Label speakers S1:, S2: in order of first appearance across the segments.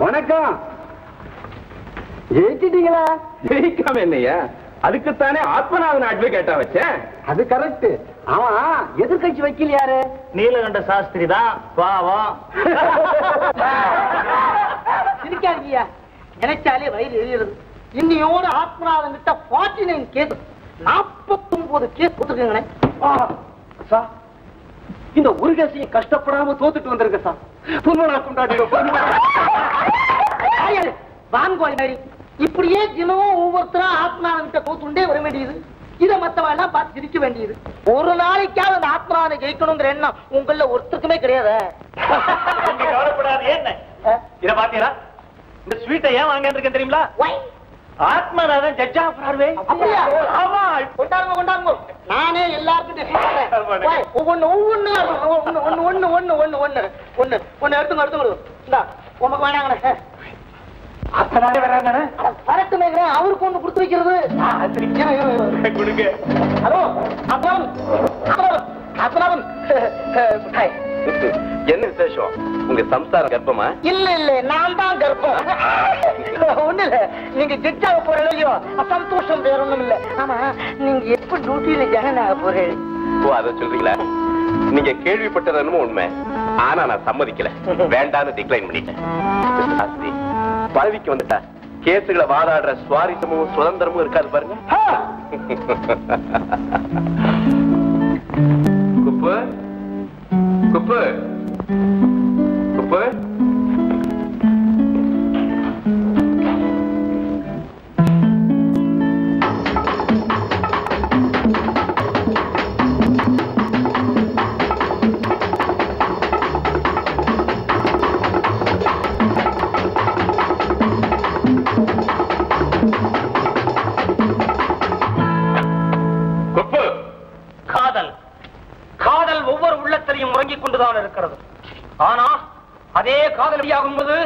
S1: வணக்கம். ஜெயிச்சிட்டீங்களா? ஜெயிக்காம என்னையா, அதுக்குத்தானே ஆத்மநாதன் அட்வொகேட்டா வச்சேன். அது கரெக்ட். ஆமா, எதிர்கட்சி வக்கீல் யாரு?
S2: நீலகண்ட சாஸ்திரி தான். பாவம்.
S3: சிரிக்காதீங்க, நினைச்சாலே வயிறு எரியுது. இன்னையோட ஆத்மநாதன் கிட்ட 49 கேஸ், 49 கேஸ் கொடுத்துருக்கீங்களே.
S1: சார், இந்த ஒரு கேசையும் கஷ்டப்படாம தோத்துட்டு வந்திருக்க சார். பொன்மலா கொண்டாடுங்க.
S3: வான்கோழி மாதிரி இப்படியே தினமும் ஒவ்வொருத்தரும் ஆத்மநாதன் கிட்ட தோத்துண்டே வர வேண்டியது. இதை மத்தவெல்லாம் பார்த்து சிரிக்க வேண்டியது. ஒரு நாளைக்காவது அந்த ஆத்மநாதனை ஜெயிக்கணுங்கிற எண்ணம் உங்கள ஒருத்தருக்குமே கிடையாது.
S2: கவலைப்படாது. என்ன இத பாத்தீங்களா? இந்த ஸ்வீட்டை ஏன் வாங்க இருக்கேன் தெரியுங்களா? ஆத்மநாதன் ஜட்ஜா பிரார்வே.
S3: ஆமா, கொண்டாடுங்க கொண்டாடுங்க. நானே எல்லாருக்கும் உமக்கு வேணாங்க. வரட்டுமே, அவருக்கு ஒண்ணு கொடுத்து வைக்கிறது. ஹலோ
S1: என்ன விசேஷம்? உங்க சம்சாரம் கர்ப்பமா?
S3: இல்ல இல்ல, நான் தான் கர்ப்பம். ஒண்ணு இல்ல, நீங்க ஜட்ஜாக போற இல்லையோ, சந்தோஷம் வேற ஒண்ணும் இல்ல. ஆமா, நீங்க எப்ப டியூட்டியில ஜாயின் ஆக போறீங்க?
S1: ஓ, அத சொல்றீங்களா? நீங்க கேள்விப்பட்டது என்னமோ உண்மை. ஆனா நான் சம்மதிக்கல, வேண்டான்னு டிக்ளைன் பண்ணிட்டேன். பதவிக்கு வந்துட்டா கேசுகளை வாதாடுற சுவாரஸ்யமும் சுதந்திரமும் இருக்காது பாருங்க. குப்பு குப்பு குப்பு,
S2: உறங்கிக் கொண்டுதான் இருக்கிறது. ஆனா அதே காதல் வெளியாகும் போது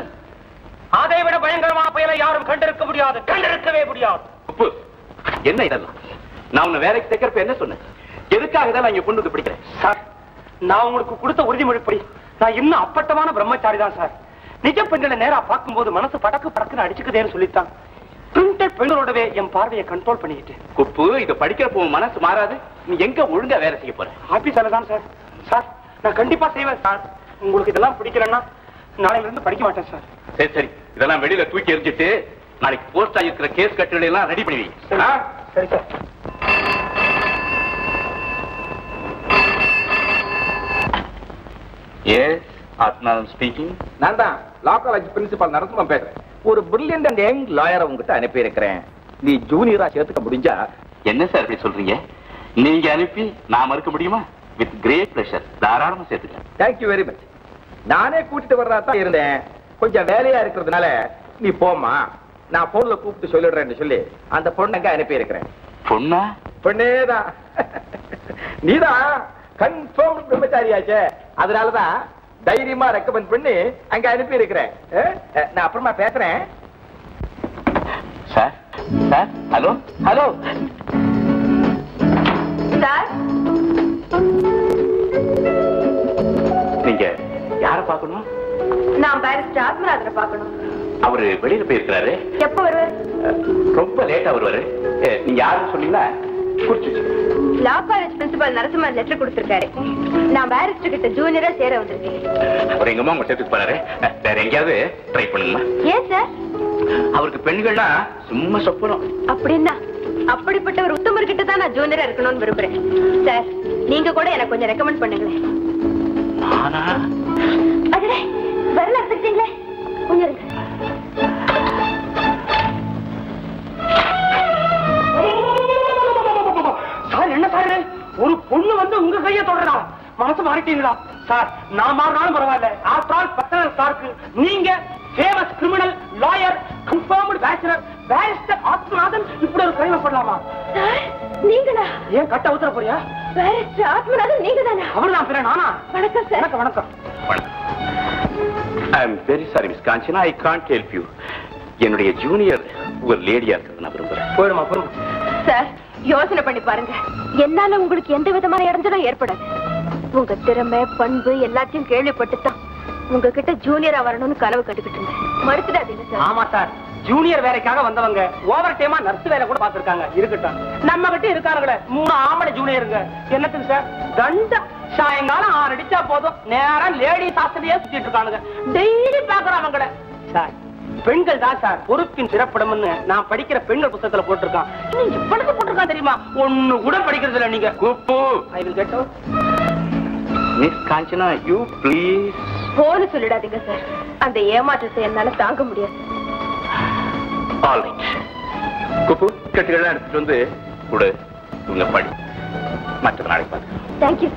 S2: அதை விட பயங்கரமான பயலை யாரும் கண்டிருக்க முடியாது, கண்டிருக்கவே முடியாது.
S1: என்ன இதெல்லாம்? நான் உன்னை வேலைக்கு சேர்க்கிறப்ப என்ன சொன்னேன்? எதுக்காக தான் இங்க கொண்டு வந்து பிடிக்கிறேன்?
S2: சார், நான் உங்களுக்கு கொடுத்த உறுதிமொழிப்படி நான் இன்னும் அப்பட்டமான பிரம்மச்சாரி தான் சார். நிஜ பெண்களை நேரா பார்க்கும் போது மனசு படக்கு படக்குன்னு அடிச்சுக்குதேன்னு சொல்லித்தான் பிரிண்டட் பெண்களோடவே என் பார்வையை கண்ட்ரோல் பண்ணிக்கிட்டு.
S1: குப்பு, இதை படிக்கிறப்போ மனசு மாறாது. நீ எங்க ஒழுங்கா வேலை செய்ய போற?
S2: ஆபீஸ்ல தான் சார். சார், நான் கண்டிப்பா செய்வேன் சார். உங்களுக்கு இதெல்லாம் பிடிக்கலன்னா நாளையில இருந்து படிக்க மாட்டேன் சார்.
S1: சரி சரி, இதெல்லாம் வெளியில தூக்கி எரிஞ்சிட்டு நாளைக்கு போஸ்ட் ஆகிருக்கிற கேஸ் கட்டுரை எல்லாம் ரெடி பண்ணுவீங்க.
S2: சரி சார்.
S1: S, Athmanathan speaking.
S4: நான் தான்.
S1: லா காலேஜ் பிரின்சிபால் நரசிம்மன் பேசுறேன். ஒரு பிரில்லியன்ட் அண்ட் யங் லாயரை உங்ககிட்ட அனுப்பி இருக்கிறேன். நீ ஜூனியரா சேர்த்துக்க முடிஞ்சா?
S4: என்ன சார் இப்படி சொல்றீங்க? நீங்க அனுப்பி நான் மறுக்க முடியுமா? வித் கிரேட் பிளஷர், தாராளமா சேர்த்துக்கலாம்.
S1: Thank you very much. நானே கூட்டிட்டு வர்றதா தான் இருந்தேன். கொஞ்சம் வேலையா இருக்கிறதுனால நீ போமா, நான் போன்ல கூப்பிட்டு சொல்லிடுறேன்னு சொல்லி அந்த பொண்ணங்க அனுப்பி இருக்கிறேன்.
S4: பொண்ணா?
S1: பொண்ணேதான். நீதான் கன்ஃபார்ம் பிரம்மச்சாரியாச்சே, அதனாலதான் தைரியமா ரெக்கமெண்ட் பண்ணி அங்க அனுப்பி இருக்கிறேன். நான் அப்புறமா பேசுறேன்.
S4: Sir sir, hello hello
S5: sir,
S4: நீங்க யார பாக்கணும்?
S5: நான் பாரிஸ்டர் ஆத்மநாதனை பார்க்கணும்.
S4: அவரு வெளியில போயிருக்கிறாரு.
S5: எப்ப வருவார்?
S4: ரொம்ப லேட்டா வருவாரு. நீங்க யாருன்னு சொன்னீங்களா? குறிச்சு.
S5: Law college principal Narasimhan letter கொடுத்திருக்காரு. நான் பாரிஸ்டர் கிட்ட ஜூனியரா சேர வந்திருக்கேன்.
S4: அவர் எங்கம்மா உங்க சேர்த்துக்கு போறாரு. வேற எங்கேயாவது ட்ரை பண்ணுங்கம்மா.
S5: ஏன் சார்?
S4: அவருக்கு பெண்கள்னா சும்மா சொப்பனம்.
S5: அப்படின்னா அப்படிப்பட்ட ஒரு உத்தமர் கிட்ட தான் நான் ஜூனியரா இருக்கணும்னு விரும்புறேன். சார், நீங்க கூட எனக்கு கொஞ்சம் ரெக்கமெண்ட் பண்ணுங்களேன்.
S4: நானா?
S5: அடடே, வரல எடுத்துக்கிட்டீங்களே. கொஞ்சம் இருங்க.
S2: சார், என்ன சார் ஒரு பொண்ணு வந்து உங்க கையை தொடரா? மனசு மாறிட்டீங்களா சார்? நான் மாறினாலும் பரவாயில்ல. ஆஃப்டர் ஆல் பர்சனல் ஸ்டார்க்கு நீங்க famous criminal lawyer, confirmed bachelor, barrister Athmanathan இப்படி ஒரு கிரைம் பண்ணலாமா?
S5: சார், நீங்களா?
S2: ஏன் கட்ட உத்தர போறியா?
S5: பாரிஸ்டர் ஆத்மநாதன் நீங்க தானா?
S2: அவர்தான் பேரு. நானா?
S5: வணக்கம் சார்.
S2: வணக்கம் வணக்கம்.
S4: I am very sorry miss Kanchana, I can't help you. என்னுடைய ஜூனியர் ஒரு லேடியா இருக்கிறது நான் விரும்புறேன்.
S2: போயிடுமா போயிடும்.
S5: சார், யோசனை பண்ணி பாருங்க. என்னால உங்களுக்கு எந்த விதமான இடைஞ்சலும் ஏற்படாது. உங்க திறமை, பண்பு எல்லாத்தையும் கேள்விப்பட்டுதான் உங்ககிட்ட ஜூனியரா வரணும்னு கனவு கட்டுக்கிட்டு இருந்தேன். மறுத்துடாதீங்க சார்.
S2: ஆமா சார், ஜூனியர் வேலைக்காக வந்தவங்க ஓவர் டைமா நர்ஸ் வேலை கூட பாத்துருக்காங்க. இருக்கட்டும், நம்ம கிட்ட இருக்காங்களே 3 ஆம்பளை ஜூனியருங்க. என்னத்துக்கு சார்? தண்ட சாயங்காலம் 6 அடிச்சா போதும், நேரம் லேடி சாஸ்திரியே சுத்திட்டு இருக்கானுங்க. டெய்லி பாக்குறவங்கள. சார், பெண்கள் தான் சார் பொறுப்பின் சிறப்பிடம்னு நான் படிக்கிற பெண்கள் புத்தகத்துல போட்டிருக்கான். நீங்க இவ்வளவு போட்டிருக்கான் தெரியுமா? ஒண்ணு கூட படிக்கிறது இல்ல நீங்க.
S4: கூப்பு.
S2: I will get out.
S4: Miss Kanchana, you please.
S5: போன்னு சொல்லிடாதீங்க சார். அந்த ஏமாற்றத்தை என்னால தாங்க முடியாது.
S4: All right. கூப்பு, கட்டுகள்லாம் எடுத்துட்டு வந்து கொடு. உங்க படி. மற்ற நாளைக்கு பார்த்து.
S5: தேங்க்யூ.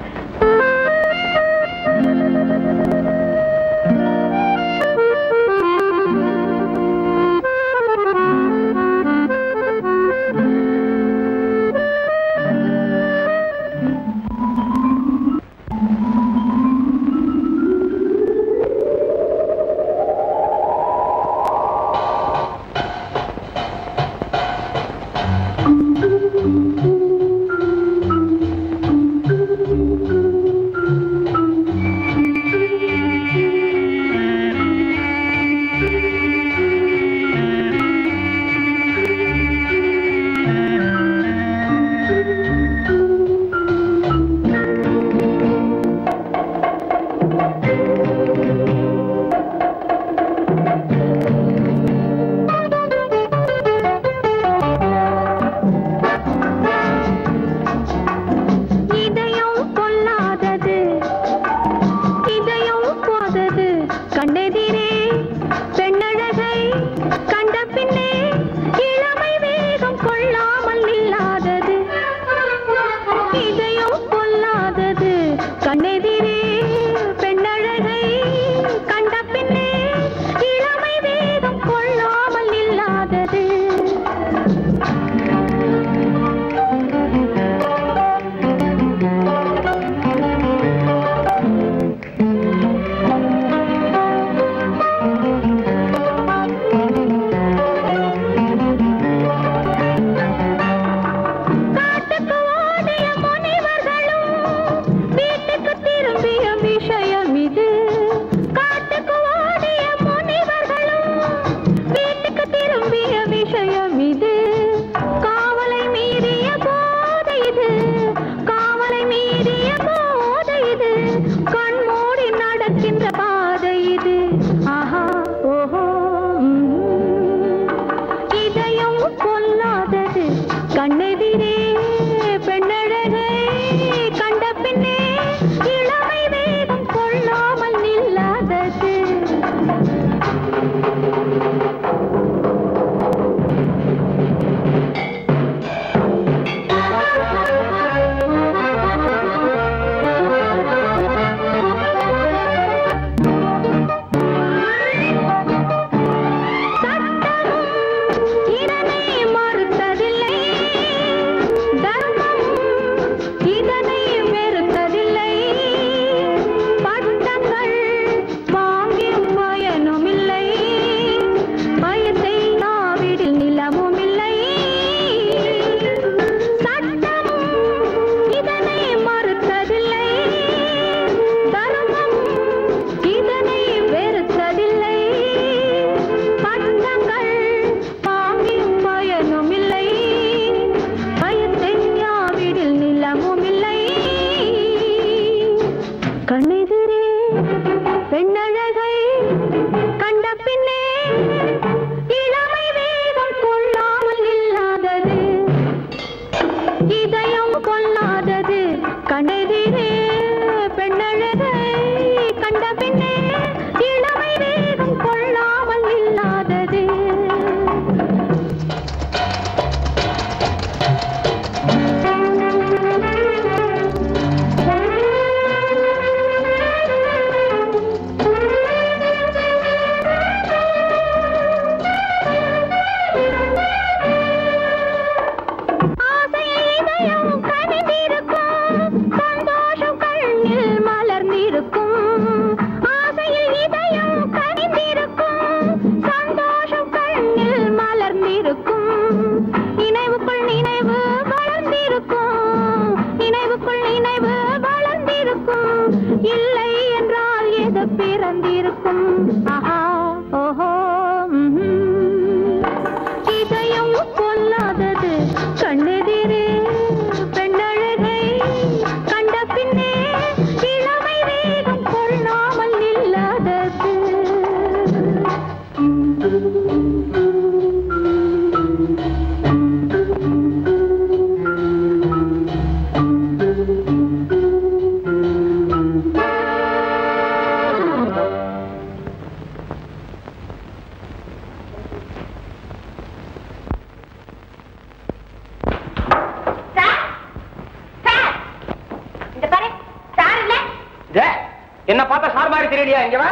S2: மாதிரி தெரியலையா? இங்க வா.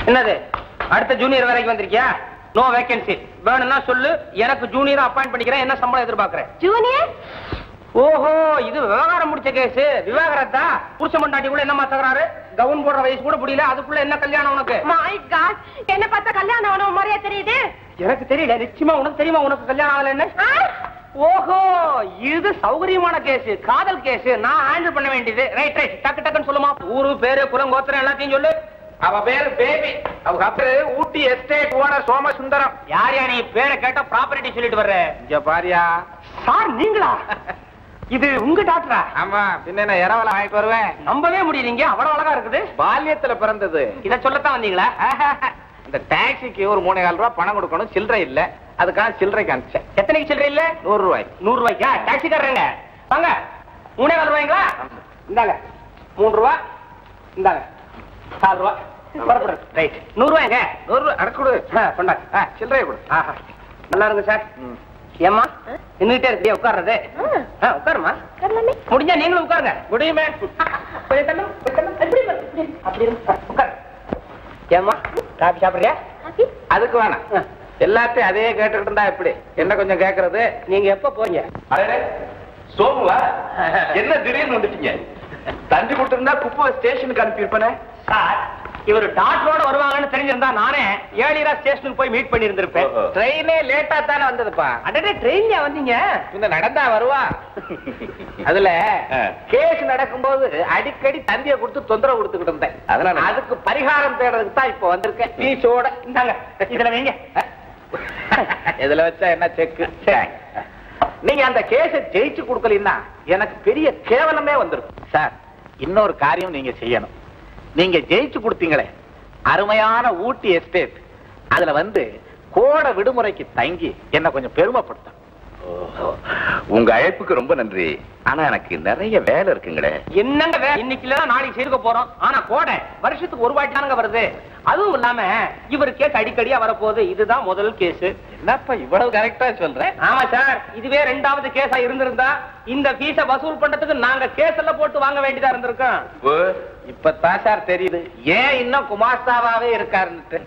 S2: என்னது அடுத்த ஜூனியர் வேலைக்கு வந்திருக்கியா? No vacancy. வேணும்னா சொல்லு, எனக்கு ஜூனியர் அப்பாயிண்ட் பண்ணிக்கிறேன். என்ன சம்பளம் எதிர்பார்க்கறேன்?
S5: ஜூனியர்?
S2: ஓஹோ, இது விவகாரம் முடிச்ச கேஸ். விவாகரத்தா? புருஷ மண்டாட்டி கூட என்னமா தகராறு? கவுன் போடுற வயசு கூட முடியல, அதுக்குள்ள என்ன கல்யாணம் உனக்கு?
S5: மை காட், என்ன பார்த்தா கல்யாணம் ஆன மாதிரியா தெரியுது?
S2: எனக்கு தெரியல. நிச்சயமா உனக்கு தெரியுமா உனக்கு கல்யாணம் ஆகல என்ன? ஓஹோ, இது சௌகரியமான கேஸ், காதல் கேஸ். நான் ஹேண்டில் பண்ண வேண்டியது. ரைட் ரைட், டக்கு டக்குன்னு சொல்லுமா. ஊரு பேரு குலம் கோத்திரம் எல்லாத்தையும் சொல்லு.
S1: அவ பேரு பேபி, அவங்க பேரு ஊட்டி எஸ்டேட் ஓனர் சோமசுந்தரம்.
S2: யார் நீ? பேரை கேட்ட ப்ராப்பர்ட்டி சொல்லிட்டு வர்ற.
S1: இங்க பாரியா.
S2: சார் நீங்களா? இது உங்க டாக்டரா?
S1: ஆமா, பின்ன என்ன இரவல ஆயிட்டு வருவேன்.
S2: நம்பவே முடியலீங்க, அவ்வளவு அழகா இருக்குது.
S1: பால்யத்துல பிறந்தது.
S2: இத சொல்லத்தான் வந்தீங்களா?
S1: இந்த டாக்ஸிக்கு ஒரு 3,000 ரூபாய் பணம் கொடுக்கணும், சில்லறை இல்ல. அதுக்காக சில்லறைக்கு அனுப்பிச்சேன்.
S2: எத்தனைக்கு சில்லறை இல்ல?
S1: 100 ரூபாய்.
S2: 100 ரூபாய்க்கா? டாக்ஸிக்காரங்க வாங்க. 3,000 ரூபாய்ங்களா? இந்தாங்க 3 ரூபாய். இந்தாங்க 4 ரூபாய். ரைட், 100 ரூபாய்ங்க.
S1: 100 ரூபாய் அடக்குடு.
S2: கொண்டாங்க.
S1: சில்லறை கொடு.
S2: நல்லா இருங்க சார். ஏமா நின்னுட்டே இருக்கியா? உட்கார்றது. உட்காருமா. முடிஞ்சா நீங்களும் உட்காருங்க. முடியுமே. ஏமா காபி சாப்பிடுறியா?
S1: அதுக்கு வேணாம், எல்லாத்தையும் அதே கேட்டுக்கிட்டு இருந்தா எப்படி? என்ன கொஞ்சம் கேக்குறது?
S2: நீங்க எப்ப போறீங்க?
S1: சோமுவா, என்ன திடீர்னு வந்துட்டீங்க? தந்தி கொடுத்திருந்தா குப்பை ஸ்டேஷனுக்கு அனுப்பியிருப்பேனே.
S2: சார், இவர் டாக்டரோட வருவாங்கன்னு தெரிஞ்சிருந்தா நானே ஏழியரா ஸ்டேஷனுக்கு போய் மீட் பண்ணி இருந்திருப்பேன்.
S1: ட்ரெயினே லேட்டா தானே வந்ததுப்பா.
S2: அடடே, ட்ரெயின்ல வந்தீங்க?
S1: இந்த நடந்தா வருவா. அதுல கேஸ் நடக்கும்போது அடிக்கடி தந்திய கொடுத்து தொந்தரவு கொடுத்துக்கிட்டு இருந்தேன். அதனால அதுக்கு பரிகாரம் தேடுறதுக்கு தான் இப்ப வந்திருக்கேன். பீஸோட.
S2: இந்தாங்க, இதுல வைங்க.
S1: இதுல வச்சா என்ன செக்கு? நீங்க அந்த கேஸ ஜெயிச்சு கொடுக்கலன்னா எனக்கு பெரிய கேவலமே வந்திருக்கும். சார், இன்னொரு காரியம் நீங்க செய்யணும். நீங்க ஜெயிச்சு கொடுத்தீங்களே அருமையான ஊட்டி எஸ்டேட், அதுல வந்து கோடை விடுமுறைக்கு தங்கி என்ன கொஞ்சம் பெருமைப்படுத்த. உங்க அழைப்புக்கு ரொம்ப நன்றி. ஆனா எனக்கு நிறைய வேலை இருக்குங்களே.
S2: என்னங்க வேலை? இன்னைக்கு இல்ல நாளைக்கு செய்துக்க போறோம். ஆனா கோடை வருஷத்துக்கு ஒரு வாட்டி தானங்க வருது. அதுவும் இல்லாம இவர் கேஸ் அடிக்கடியா வரப்போகுது. இதுதான் முதல் கேஸ்.
S1: என்னப்பா இவ்வளவு கரெக்டா சொல்றேன்?
S2: ஆமா சார், இதுவே 2வது கேஸா இருந்திருந்தா இந்த ஃபீஸ வசூல் பண்றதுக்கு நாங்க கேஸ் எல்லாம் போட்டு வாங்க வேண்டியதா இருந்திருக்கோம்.
S1: இப்பதான் சார் தெரியுது ஏன் இன்னும் குமாஸ்தாவாவே இருக்காருன்னு.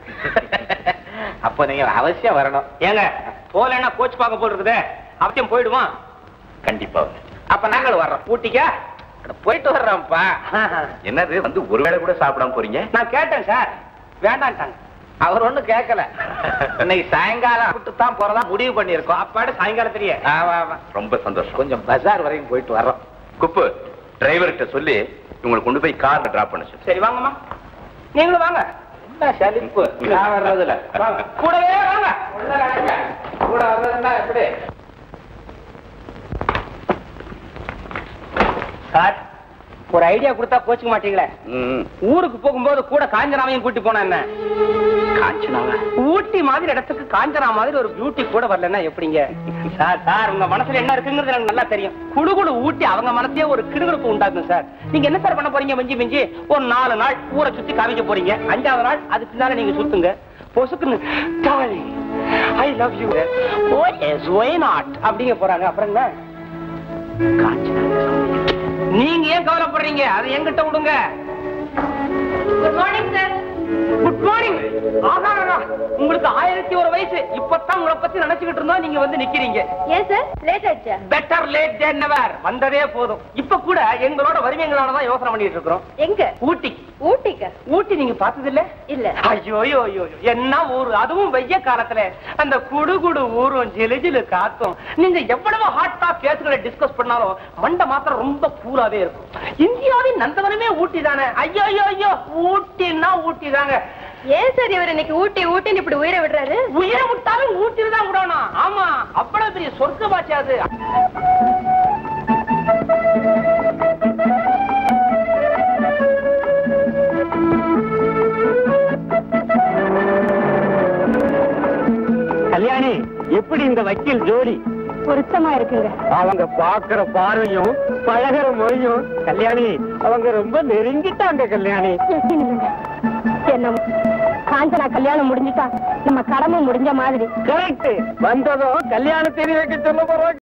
S1: அப்ப நீங்க அவசியம் வரணும்.
S2: ஏங்க போலன்னா கோச் பார்க்க போல் இருக்குது. அவசியம் போயிடுவான்.
S1: கண்டிப்பா. அப்ப நாங்கள் வர்றோம். ஊட்டிக்கா போயிட்டு வர்றோம்ப்பா. என்னது வந்து ஒருவேளை கூட சாப்பிடாம போறீங்க?
S2: நான் கேட்டேன் சார், வேண்டான்ட்டாங்க.
S1: அவர் ஒண்ணு கேட்கல. இன்னைக்கு சாயங்காலம் விட்டு தான் போறதா முடிவு பண்ணிருக்கோம்.
S2: அப்பாடு சாயங்காலத்திலேயே.
S1: ரொம்ப சந்தோஷம். கொஞ்சம் பஜார் வரைக்கும் போயிட்டு வர்றோம். குப்பு, டிரைவர்கிட்ட சொல்லி உங்களுக்கு கொண்டு போய் கார்ல டிராப் பண்ண சொல்லு.
S2: சரி வாங்கம்மா, நீங்களும் வாங்க.
S1: சலிப்பு நான் வர்றதுல
S2: கூடவே வாங்க.
S1: கூட வர்றதுன்னா எப்படி?
S2: சார், ஒரு ஐடியா கொடுத்தா கோச்சுக்க மாட்டீங்களே. ஊருக்கு போகும்போது கூட காஞ்சனாவையும் கூட்டி போனா என்ன?
S1: காஞ்சனாவா?
S2: ஊட்டி மாதிரி இடத்துக்கு காஞ்சனா மாதிரி ஒரு பியூட்டி கூட வரலன்னா எப்படிங்க? சார் சார், உங்க மனசுல என்ன இருக்குங்கிறது எனக்கு நல்லா தெரியும். குடுகுடு ஊட்டி அவங்க மனசே ஒரு கிடுகிடுப்பு உண்டாக்கும் சார். நீங்க என்ன சார் பண்ண போறீங்க? மிஞ்சி மிஞ்சி ஒரு 4 நாள் ஊரை சுத்தி காமிக்க போறீங்க. 5வது நாள் அதுக்கு பின்னால நீங்க சுத்துங்க. பொசுக்குன்னு I love you, oh yes why not அப்படிங்க போறாங்க. அப்புறம் என்ன? நீங்க ஏன் கவலைப்படுறீங்க? அதை என்கிட்ட விடுங்க.
S5: Good morning sir.
S2: Good morning. ஆஹா, உங்களுக்கு 1001 வயசு. இப்பதான் உங்களை பத்தி நினைச்சுக்கிட்டு இருந்தோம், நீங்க வந்து நிக்கிறீங்க.
S5: ஏன் சார் லேட் ஆயிடுச்சா?
S2: பெட்டர் லேட் தென் நெவர். வந்ததே போதும். இப்ப கூட எங்களோட வருவீங்களோட தான் யோசனை பண்ணிட்டு இருக்கிறோம்.
S5: எங்க?
S2: ஊட்டி.
S5: ஊட்டிக்கா?
S2: ஊட்டி நீங்க பார்த்தது இல்ல?
S5: இல்ல.
S2: ஐயோ ஐயோ, என்ன ஊரு, அதுவும் வெய்ய காலத்துல அந்த குடுகுடு ஊரும் ஜிலுஜிலு காத்தும். நீங்க எவ்வளவு ஹாட்டா கேசுகளை டிஸ்கஸ் பண்ணாலும் மண்டை மாத்திரம் ரொம்ப கூலாவே இருக்கும். இந்தியாவின் நந்தவனமே ஊட்டி தானே. ஐயோ ஐயோ ஐயோ, ஊட்டின்னா ஊட்டி தாங்க.
S5: ஏன் சார் இவர் இன்னைக்கு ஊட்டி ஊட்டின்னு இப்படி உயிரை விடுறாரு?
S2: உயிரை விட்டாலும் ஊட்டில தான் விடணும். ஆமா, அவ்வளவு பெரிய சொர்க்கமாச்சு அது.
S6: கல்யாணி, எப்படி இந்த வக்கீல் ஜோடி?
S5: பொருத்தமா இருக்குங்க.
S6: அவங்க பாக்குற பார்வையும் பழகிற முறையும் கல்யாணி, அவங்க ரொம்ப நெருங்கிட்டாங்க கல்யாணி.
S5: என்ன காஞ்சனா கல்யாணம் முடிஞ்சுட்டா நம்ம கடமை முடிஞ்ச மாதிரி.
S6: கரெக்ட். வந்ததும் கல்யாணம் தெரிய வைக்க சொல்ல போறோம்.